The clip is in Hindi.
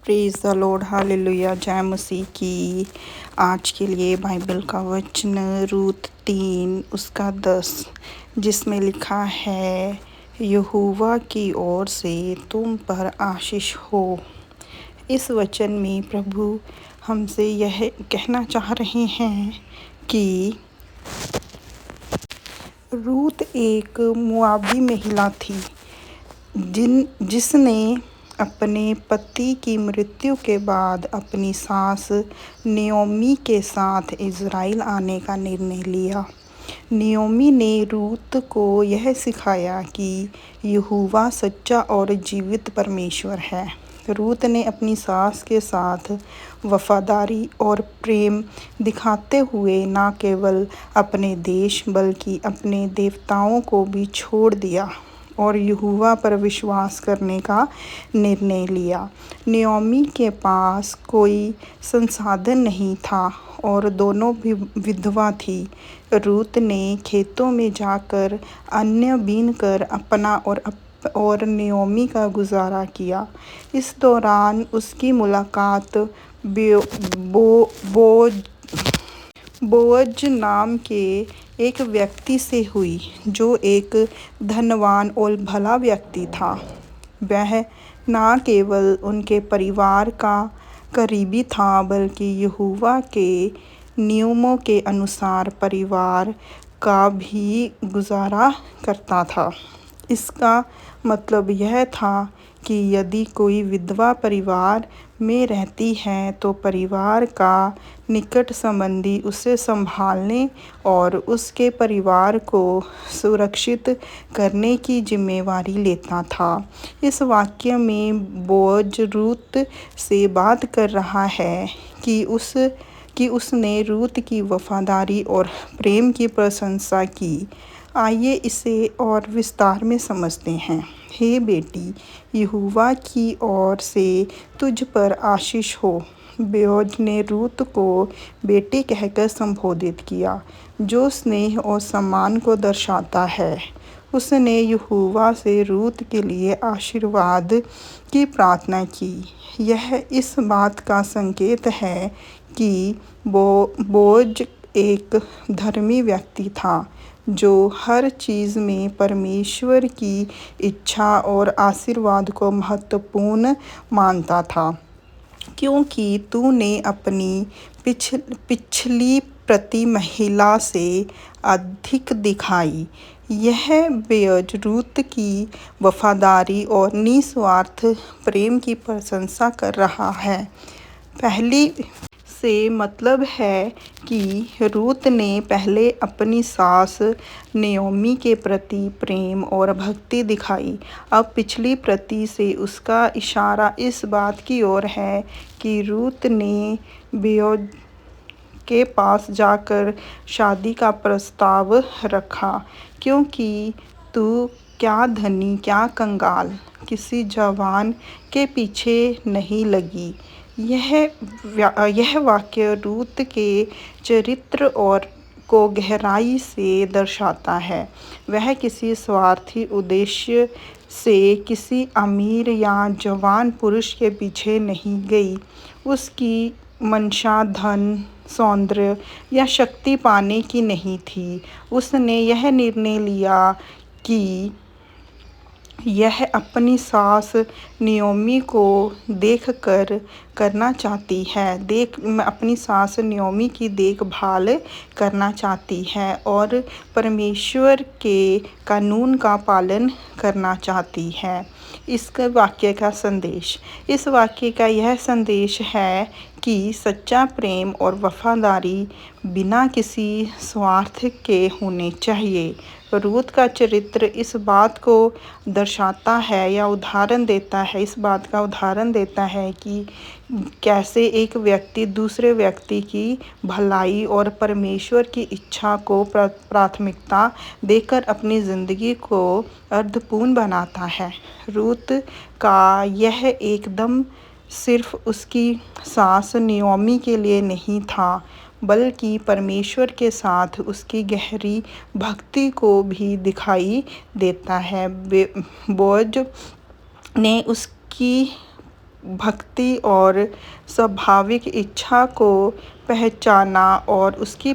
प्रेज द लॉर्ड, हालेलुया, जय मसीह की। आज के लिए बाइबल का वचन रूत 3 उसका 10, जिसमें लिखा है, यहोवा की ओर से तुम पर आशीष हो। इस वचन में प्रभु हमसे यह कहना चाह रहे हैं कि रूत एक मोआबी महिला थी जिसने अपने पति की मृत्यु के बाद अपनी सास नयोमी के साथ इज़राइल आने का निर्णय लिया। नयोमी ने रूत को यह सिखाया कि यहोवा सच्चा और जीवित परमेश्वर है। रूत ने अपनी सास के साथ वफादारी और प्रेम दिखाते हुए न केवल अपने देश बल्कि अपने देवताओं को भी छोड़ दिया और यहोवा पर विश्वास करने का निर्णय लिया। नयोमी के पास कोई संसाधन नहीं था और दोनों भी विधवा थी। रूत ने खेतों में जाकर अन्न बीनकर अपना और नयोमी का गुजारा किया। इस दौरान उसकी मुलाकात बोअज नाम के एक व्यक्ति से हुई, जो एक धनवान और भला व्यक्ति था। वह न केवल उनके परिवार का करीबी था बल्कि यहोवा के नियमों के अनुसार परिवार का भी गुजारा करता था। इसका मतलब यह था कि यदि कोई विधवा परिवार में रहती है तो परिवार का निकट संबंधी उसे संभालने और उसके परिवार को सुरक्षित करने की जिम्मेवारी लेता था। इस वाक्य में बोअज रूत से बात कर रहा है कि उसने रूत की वफादारी और प्रेम की प्रशंसा की। आइए इसे और विस्तार में समझते हैं। हे बेटी, यहोवा की ओर से तुझ पर आशीष हो। बोअज ने रूत को बेटी कहकर संबोधित किया, जो स्नेह और सम्मान को दर्शाता है। उसने यहोवा से रूत के लिए आशीर्वाद की प्रार्थना की। यह इस बात का संकेत है कि बोअज एक धर्मी व्यक्ति था, जो हर चीज़ में परमेश्वर की इच्छा और आशीर्वाद को महत्वपूर्ण मानता था। क्योंकि तूने अपनी पिछली प्रति महिला से अधिक दिखाई। यह बोअज रूत की वफादारी और निस्वार्थ प्रेम की प्रशंसा कर रहा है। पहली से मतलब है कि रूत ने पहले अपनी सास नयोमी के प्रति प्रेम और भक्ति दिखाई। अब पिछली प्रति से उसका इशारा इस बात की ओर है कि रूत ने बोअज के पास जाकर शादी का प्रस्ताव रखा, क्योंकि तू क्या धनी क्या कंगाल किसी जवान के पीछे नहीं लगी। यह वाक्य रूत के चरित्र और को गहराई से दर्शाता है। वह किसी स्वार्थी उद्देश्य से किसी अमीर या जवान पुरुष के पीछे नहीं गई। उसकी मंशा धन, सौंदर्य या शक्ति पाने की नहीं थी। उसने यह निर्णय लिया कि यह अपनी सास नयोमी को देखकर करना चाहती है। अपनी सास नयोमी की देखभाल करना चाहती है और परमेश्वर के कानून का पालन करना चाहती है। इस वाक्य का संदेश, इस वाक्य का यह संदेश है कि सच्चा प्रेम और वफादारी बिना किसी स्वार्थ के होने चाहिए। रूत का चरित्र इस बात को दर्शाता है या उदाहरण देता है, इस बात का उदाहरण देता है कि कैसे एक व्यक्ति दूसरे व्यक्ति की भलाई और परमेश्वर की इच्छा को प्राथमिकता देकर अपनी ज़िंदगी को अर्थपूर्ण बनाता है। रूत का यह एकदम सिर्फ उसकी सास नयोमी के लिए नहीं था, बल्कि परमेश्वर के साथ उसकी गहरी भक्ति को भी दिखाई देता है। बोअज ने उसकी भक्ति और स्वाभाविक इच्छा को पहचाना और उसकी